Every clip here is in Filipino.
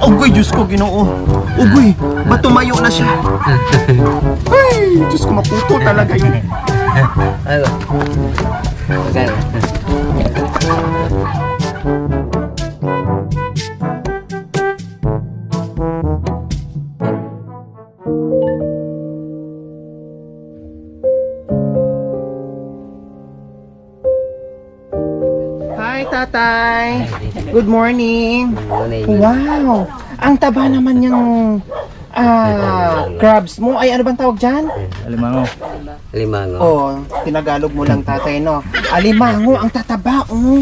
Ugoy, Diyos ko, Ginoo. Ugoy, ba't tumayo na siya? Ay, Diyos ko, maputo talaga yun. Ano? Magkano? Hi, tatay. Good morning. Morning. Wow, ang taba naman yung crabs mo. Ay, ano bang tawag dyan? Alimango. Oh, tinagalog mo lang, tatay, no? Alimango, ang tataba, oh.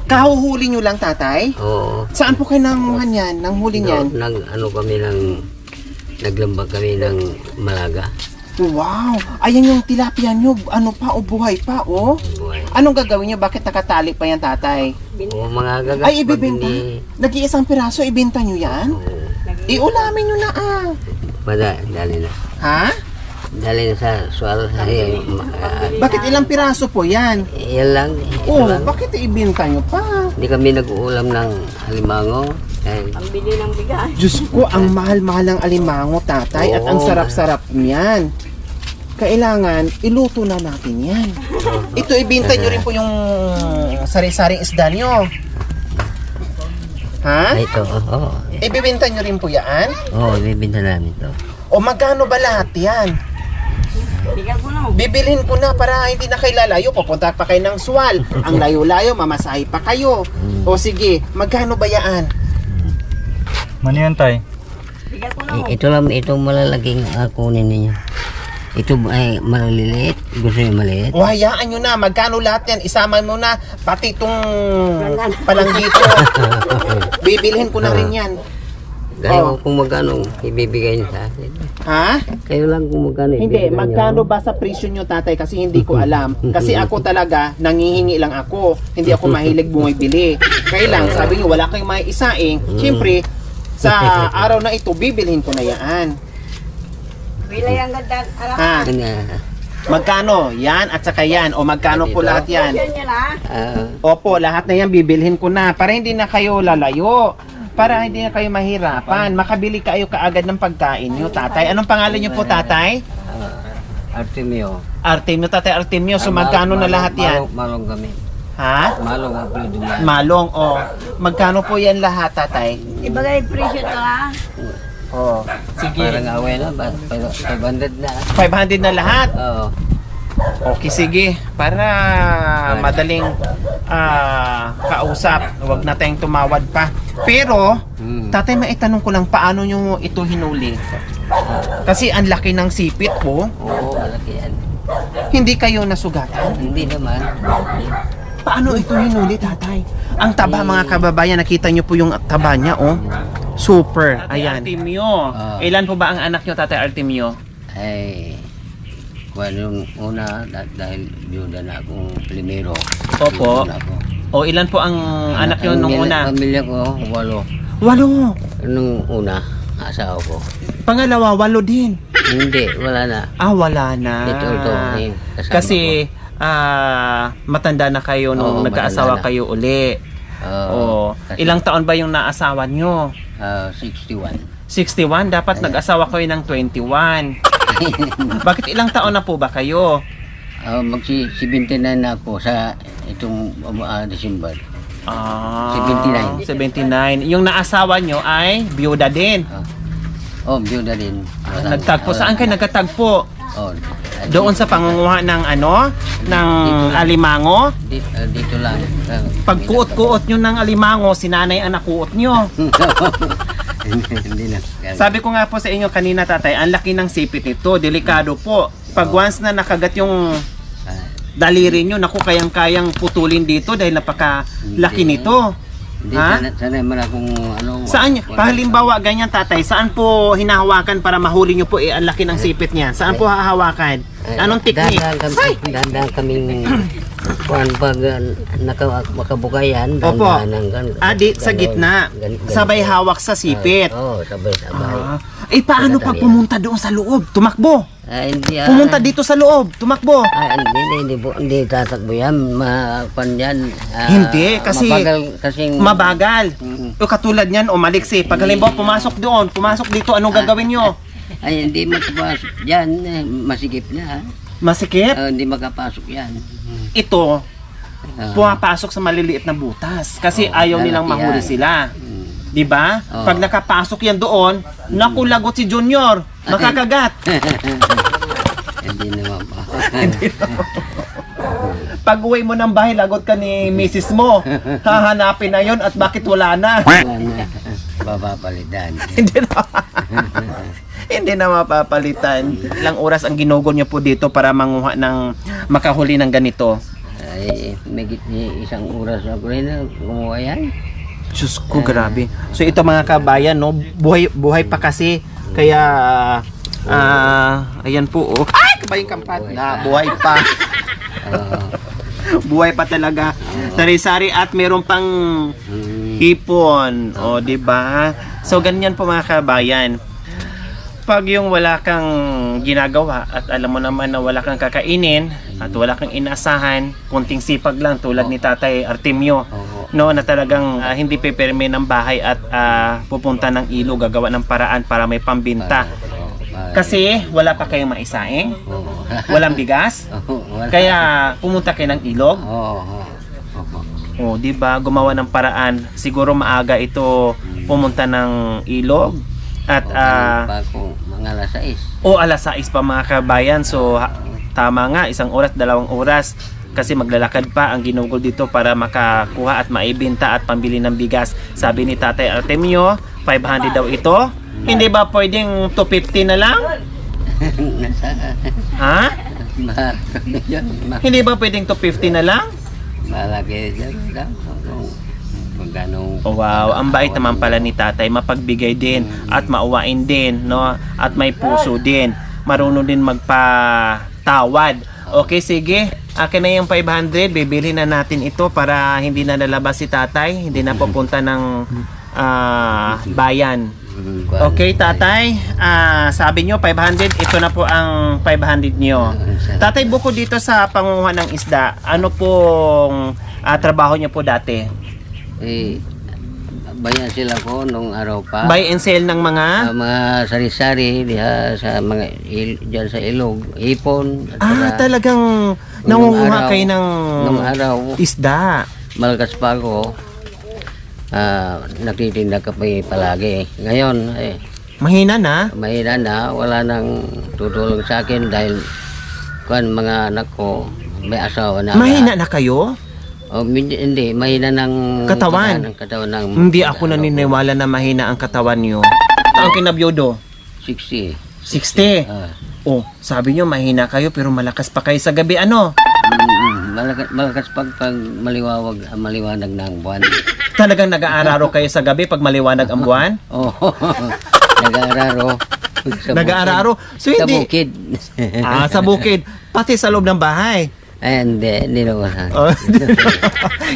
Kahuhuli nyo lang, tatay? Oo. Saan po kayo nanguhan yan? Nanghuli niyan? Naglambag kami ng Malaga. Wow! Ayan yung tilapia nyo. Ano pa, o buhay pa, oh. Buhay. Anong gagawin nyo? Bakit nakatali pa yan, tatay? Oo, mga gaga. Ay, ibibenta? Nag-iisang piraso, ibenta nyo yan? Iulamin nyo na, ah. Dali na. Ha? Dali na sa suwalo sa Bakit ilang piraso po yan? yan lang. Ito Oh, lang. bakit ibenta nyo pa? Hindi kami nag-uulam ng alimango. Eh, Diyos ko, ang mahal-mahal ng alimango, tatay, at ang Oo. sarap-sarap niyan. Kailangan, iluto na natin yan. Ito, ibenta nyo rin po yung sari-saring isda nyo. Ha? ito. Oo. Ibibenta nyo rin po yan? Oo, ibibinta namin to. O magkano ba lahat yan? Bibilhin ko na para hindi na kayo lalayo. Pupunta pa kayo ng Sual. Ang layo-layo, mamasahe pa kayo. O sige, magkano ba yan? Mano yan, tay? Ito lang, itong malalaking kunin ninyo. Ito ay maliliit. Gusto nyo maliit? O hayaan nyo na, magkano lahat yan? Isama mo na, pati itong palanggito. Bibilhin ko na rin yan. Kayo kung magkano ibibigay niyo sa akin. Ha? Kayo lang kung magkano Hindi, ibibigay magkano niyo. ba sa presyo nyo, tatay? Kasi hindi ko alam. Kasi ako talaga, nangihingi lang ako. Hindi ako mahilig bumibili. Kailang, sabi nyo, wala kayong may isaing. Siyempre, sa araw na ito, bibilhin ko na yan. Bilay ang ganda. Ha? Magkano? Yan at saka yan. O magkano po Dito? lahat yan? Yan yan ah. Opo, lahat na yan bibilhin ko na. Para hindi na kayo lalayo. Para hindi na kayo mahirapan. Makabili kayo kaagad ng pagkain nyo, tatay. Anong pangalan nyo po, tatay? Artemio. Artemio, tatay Artemio. So magkano na lahat yan? Malong kami. Ha? Malong ang pwede Malong, o. Magkano po yan lahat, tatay? Ibagay presyo to ha. O, sige. Parang away na ba? 500 na. 500 na lahat? Oo. Okay, sige. Para madaling kausap. Huwag na tayong tumawad pa. Pero, tatay, maitanong ko lang, paano nyo ito hinuli? Kasi ang laki ng sipit po. Oo, malaki yan. Hindi kayo nasugatan. Hindi naman. Paano ito hinuli, tatay? Ang taba, mga kababayan, nakita nyo po yung taba niya, oh. Super. Ayan. Artemio. Ilan po ba ang anak nyo, tatay Artemio? Ay, yung una, dahil byuda na akong primero. Opo. Byuda na ako. O ilan po ang anak nyo nung una? Pamilya ko, 8. 8. Nung una, asawa ko. Pangalawa, 8 din. Hindi, wala na. Wala na. Ito, kasama Kasi, matanda na kayo nung Oo, nagkaasawa matanda na. kayo uli. ko. Ilang taon ba yung naasawa nyo? 61. 61? Dapat nag-asawa kayo ng 21. Bakit ilang taon na po ba kayo? Magsi-79 na ako sa itong December. 79. Yung naasawa nyo ay biyuda din. Byuda din. Nagtagpo. Saan kayo nagkatagpo? Doon sa pangunguha ng ng alimango? Dito lang. Pagkuot-kuot nyo ng alimango, si nanay ang nakuot nyo. Hindi na. Sabi ko nga po sa inyo kanina, tatay, ang laki ng sipit nito, delikado po. Pag once na nakagat yung daliri nyo, naku, kayang-kayang putulin dito dahil napakalaki nito. Hindi, Ha? sana man akong Saan nyo? Pahalimbawa, ganyan, tatay, saan po hinahawakan para mahuli nyo po ang laki ng sipit niya? Saan po hahawakan? Anong technique? Dahan kaming kuan pag makabukayan. Opo. Sa gitna. Sabay hawak sa sipit. Oo, sabay. Eh, paano pag pumunta doon sa loob? Tumakbo. Hindi Pumunta dito sa loob, tumakbo. hindi tatakbo yan. Mapan yan. Hindi, kasi mabagal kasing mabagal. Mm. O katulad niyan, o maliksi. Pag halimbawa pumasok doon, pumasok dito, anong gagawin nyo? Ay, hindi makapasok yan. Masigip na. Masikip? Hindi makapasok yan. Ito, pumapasok sa maliliit na butas. Kasi ayaw nilang mahuli sila. Di ba? Oo. Pag nakapasok yan doon, naku, lagot si Junior. Makakagat. Hindi naman pa. Pag uwi mo ng bahay, lagot ka ni misis mo. Hahanapin na yon at bakit wala na? Wala na. Babapalitan. Hindi na. Hindi na mapapalitan. Ilang oras ang ginugol niyo po dito para manguha ng makahuli ng ganito? Ay, may isang oras ako rin na gumawa yan. Diyos ko, grabe. So ito mga kabayan, no, buhay pa kasi. Kaya, ayan po, oh. Ay, kabayang kampat na, buhay pa. Buhay pa talaga. Sari-sari at meron pang hipon. O, di ba? So, ganyan po mga kabayan. Pag yung wala kang ginagawa at alam mo naman na wala kang kakainin at wala kang inaasahan, kunting sipag lang tulad ni Tatay Artemio, no, na talagang hindi pipirme ng bahay at pupunta ng ilo, gagawa ng paraan para may pambinta. Kasi wala pa kayong maisaing, walang bigas, kaya pumunta kayo ng ilog. O, di ba? Gumawa ng paraan. Siguro maaga ito pumunta ng ilog. At mga alas 6. o alas 6 pa mga kabayan. So tama nga, 1 oras, 2 oras. Kasi maglalakad pa ang ginugol dito para makakuha at maibenta at pambili ng bigas. Sabi ni Tatay Artemio, 500 daw ito. Hindi ba pwedeng 250 na lang? Ha? Hindi ba pwedeng 250 na lang? Malaki dyan daw. Kung ganong... Oh, wow, ang bait naman pala ni Tatay, mapagbigay din at mauwain din, no? At may puso din. Marunong din magpatawad. Okay, sige. Akin na yung 500, bibili na natin ito para hindi na lalabas si Tatay, hindi na pupunta ng bayan. Okay, Tatay. Sabi nyo 500, ito na po ang 500 nyo. Tatay, bukod dito sa pangunguha ng isda, ano pong trabaho nyo po dati? Bayan sila ko nung araw pa. Buy and sell ng mga mga sari-sari diha sa mga diyan sa ilog, ipon. Talagang nangunguha kayo ng nung araw isda. malakas pa ako. Nagtitinda ka pa palagi. Ngayon Mahina na? mahina na, wala nang tutulong sa akin dahil mga anak ko may asawa na. Mahina na kayo? Hindi, mahina ng Katawan? Hindi ako naniniwala na mahina ang katawan nyo. Ang kinabyodo? 60. 60. Oh, sabi nyo mahina kayo pero malakas pa kayo sa gabi. Ano? Malakas pag maliwanag ng buwan. Talagang nag-aararo kayo sa gabi pag maliwanag ang buwan? Oo. Nag-aararo. Nag-aararo? So Sa hindi... bukid. Sa bukid. Pati sa loob ng bahay. Ay, hindi naman. Oh,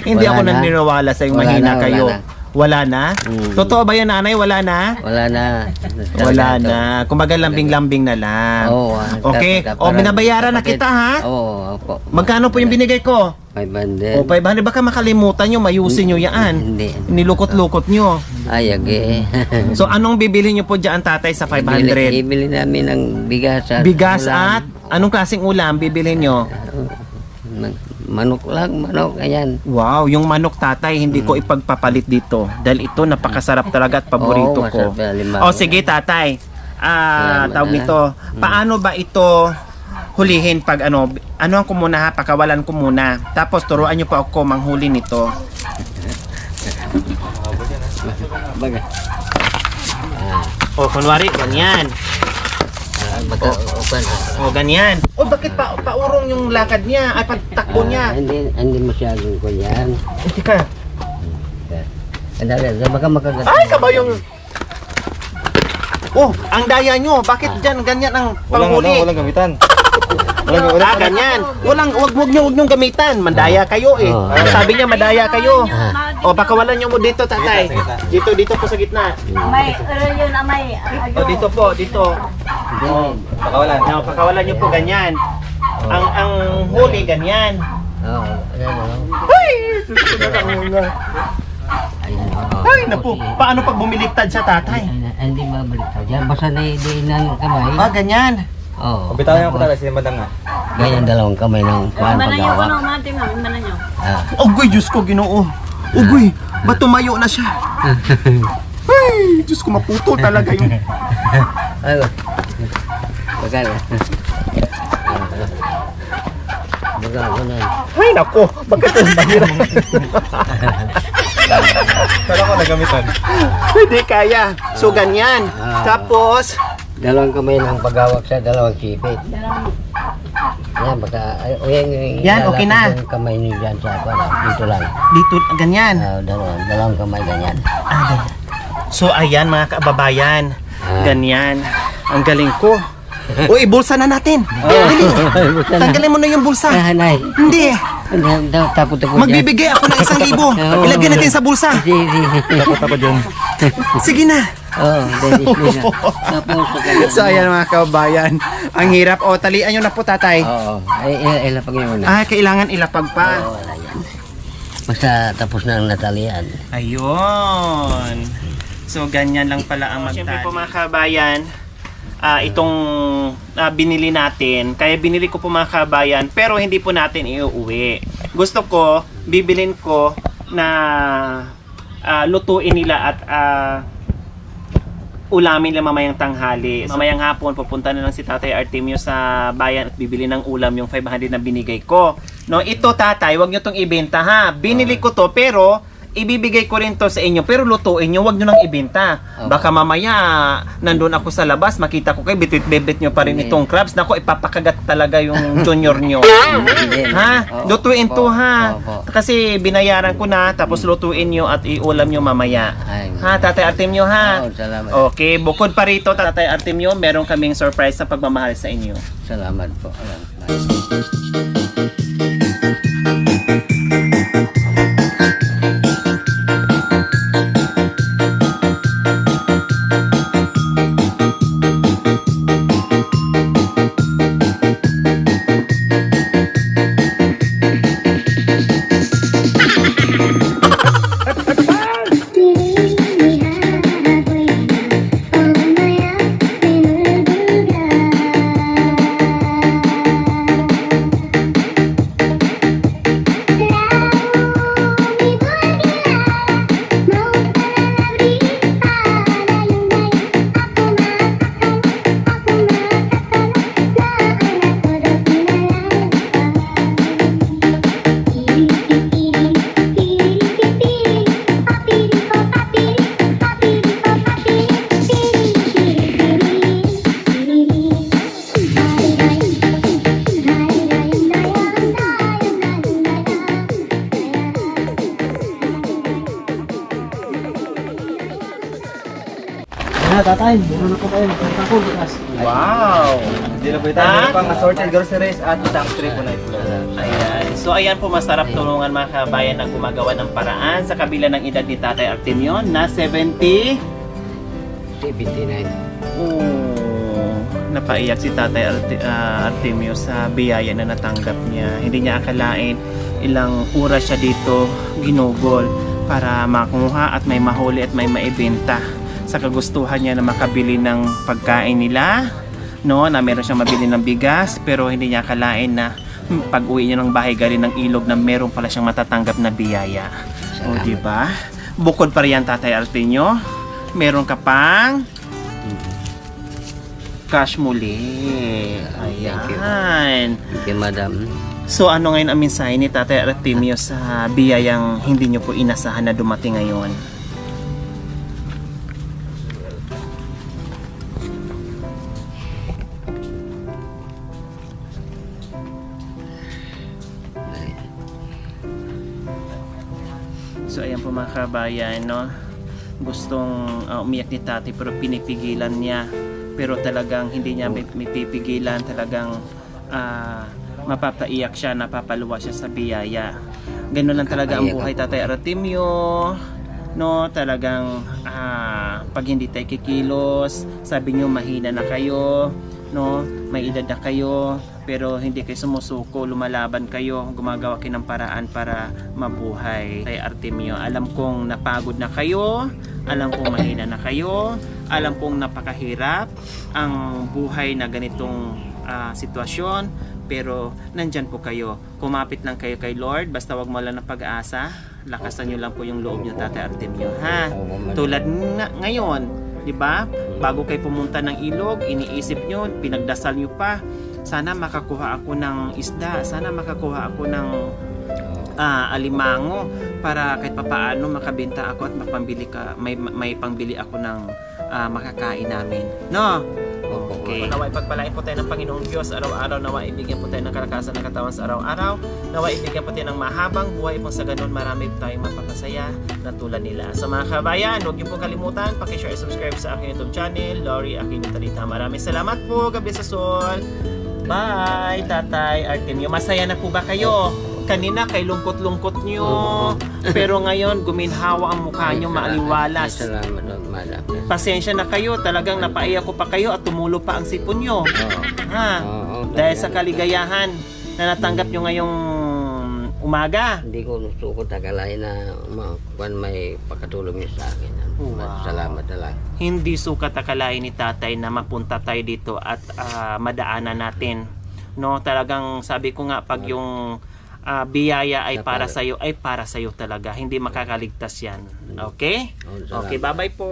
hindi Wala ako na. naniniwala sa yung Wala mahina na, kayo. wala Wala na? Totoo ba yan, nanay? Wala na? Wala na. Wala na. Kumbaga lambing-lambing na lang. Oo. Okay. O, binabayaran na kita, ha? Oo. Opo. Magkano po yung binigay ko? 500. O, 500. Baka makalimutan nyo, mayusin nyo yan. Hindi. Nilukot-lukot nyo. Ayag So, anong bibili nyo po dyan, tatay, sa 500? Ibili namin ng bigas at Bigas ulam. at anong klaseng ulam bibili nyo? Manok lang, manok. Ayan. Wow, yung manok, tatay, hindi ko ipagpapalit dito. Dahil ito, napakasarap talaga at paborito Oo, ko. masarap yan, limaw. O, sige, tatay. Tawag na. nito. Paano ba ito hulihin pag ano ko muna ha, pakawalan ko muna. Tapos turuan nyo pa ako manghuli nito. Baga. O, kunwari, ganyan. O, ganyan. O, bakit paurong yung lakad niya? Ay, pagtakbo niya. Hindi masyadong ko yan. Teka. Baka makagat. Ay, kabayong. Oh, ang daya nyo. Bakit dyan ganyan ang panghuli? Walang gamitan. Ganyan. Wag nyong gamitan. Mandaya kayo eh. Oh. Sabi niya madaya kayo. O, pakawalan nyo mo dito, tatay. Dito po sa gitna. Amay, yun, amay. O, dito po, dito. O, Pakawalan. pakawalan nyo po ganyan. Ang huli, ganyan. Oo, ayan. Ay, naku, paano pag bumiliktad siya, tatay? Hindi babalik ka dyan. Basta naidiinan ng kamay. Ganyan. Oo. Bitaw yung patala si Madam nga. Ganyan dalawang kamay ng kuhaan Ibanan nyo, paggawa. kuno, mati mo, ibanan nyo. Ugoy, Diyos ko, Ginoo. Ugoy, ba't tumayo na siya? Ay, Diyos ko, maputol talaga yung... Ay, bagal. Bagal ko na. Ay, naku, bakit yung mahirap? Kala ko nagamitan. Hindi kaya. So, ganyan. Tapos, Dalawang kamay ng paghawak sa dalawang sipit. Yan, baka... Yan, okay na. Yung kamay niyo dyan sa ako. Dito lang. dito, ganyan. Dalawang kamay ganyan. Ganyan. So, ayan mga kababayan. Ganyan. Ang galing ko. Uy, bulsa na natin. Dali. Tanggalin mo na yung bulsa. Nay. Hindi. Takot ako dyan. Magbibigay ako ng 1,000. Ilagay natin sa bulsa. Takot ako dyan. Sige na. Oo, Dennis na. Tapos, So, ayan mga kababayan. Ang hirap. O, talian nyo na po, tatay. oo. Ay, ilapag niyo na. Kailangan ilapag pa. Oo, wala yan. Basta tapos na ang natalian. Ayun. So, ganyan lang pala ang magtali. Siyempre po mga kabayan, itong binili natin. Kaya binili ko po mga kabayan, pero hindi po natin iuwi. Gusto ko, bibilin ko na lutuin nila at ulamin nila mamayang tanghali. Mamayang hapon, pupunta na lang si Tatay Artemio sa bayan at bibili ng ulam yung 500 na binigay ko. No, ito tatay, wag nyo tong ibenta ha. Binili ko to pero ibibigay ko rin to sa inyo pero lutuin nyo, wag nyo nang ibenta. Baka mamaya nandun ako sa labas, makita ko kayo, bitbit nyo pa rin itong crabs. Nako, ipapakagat talaga yung junior nyo. Ha? Lutuin to ha. Kasi binayaran ko na, tapos lutuin nyo at iulam nyo mamaya. Ha, Tatay Artemio ha? Oo, salamat. Okay, bukod pa rito, Tatay Artemio, meron kaming surprise na pagmamahal sa inyo. Salamat po. Salamat. Tatay, meron na po kayo. Magkakako bukas. Wow! Hindi na po ito. Meron pang assorted groceries at isang tray po na ito. Ayan. So ayan po, masarap tulungan mga kabayan na gumagawa ng paraan sa kabila ng edad ni Tatay Artemio na 70. 79. Oh, napaiyak si Tatay Artemio sa biyaya na natanggap niya. Hindi niya akalain ilang oras siya dito ginugol para makuha at may mahuli at may maibenta sa kagustuhan niya na makabili ng pagkain nila, no, na meron siyang mabili ng bigas, pero hindi niya akalain na pag-uwi niya ng bahay galing ng ilog na meron pala siyang matatanggap na biyaya. O, di ba? Bukod pa riyan, Tatay Artemio, meron ka pang cash muli. Ayan. Thank you, madam. So, ano ngayon ang mensahe ni Tatay Artemio sa biyayang hindi niyo po inasahan na dumating ngayon? So ayan po mga kabayan, no? Gustong umiyak ni Tati pero pinipigilan niya. Pero talagang hindi niya may pipigilan. Talagang mapapaiyak siya, napapaluwa siya sa biyaya. Ganun lang talaga ang buhay, Tatay Artemio. No, talagang pag hindi tayo kikilos, sabi nyo mahina na kayo, no, may edad na kayo, pero hindi kayo sumusuko, lumalaban kayo, gumagawa kayo ng paraan para mabuhay. Tay Artemio, alam kong napagod na kayo, alam kong mahina na kayo, alam kong napakahirap ang buhay na ganitong sitwasyon, pero nandyan po kayo. Kumapit lang kayo kay Lord, basta wag mo lang ng pag-asa, lakasan nyo lang po yung loob nyo, Tatay Artemio, ha? Tulad ngayon, di ba? Bago kayo pumunta ng ilog, iniisip nyo, pinagdasal nyo pa, sana makakuha ako ng isda, sana makakuha ako ng alimango para kahit papaano makabenta ako at may pangbili ako ng makakain namin. No? Okay. Naway pagpalain po tayo ng Panginoong Diyos araw-araw, naway ibigyan po tayo ng kalakasan ng katawan sa araw-araw, naway ibigyan po tayo ng mahabang buhay po, sa ganun marami po tayong mapapasaya na tulad nila. So mga kabayan, huwag niyo po kalimutan, pakishare, subscribe sa aking YouTube channel, Lori Aquino Talita. Maraming salamat po, gabi sa sol. Bye, Tatay Artemio. Masaya na po ba kayo? Kanina kay lungkot-lungkot nyo, pero ngayon guminhawa ang mukha nyo, maaliwalas. Salamat, madam. Pasensya na kayo, talagang napaiyak ko pa kayo at tumulo pa ang sipon nyo. Ha? Dahil sa kaligayahan na natanggap nyo ngayong umaga. Hindi ko gusto ko tagalain na may pakatulong niyo sa akin. Wow. Salamat na lang. Hindi sukat akalain ni Tatay na mapunta tayo dito at madaanan natin. No, talagang sabi ko nga, pag yung biyaya ay para sa iyo, ay para sa iyo talaga. Hindi makakaligtas 'yan. Okay? Okay, bye-bye po.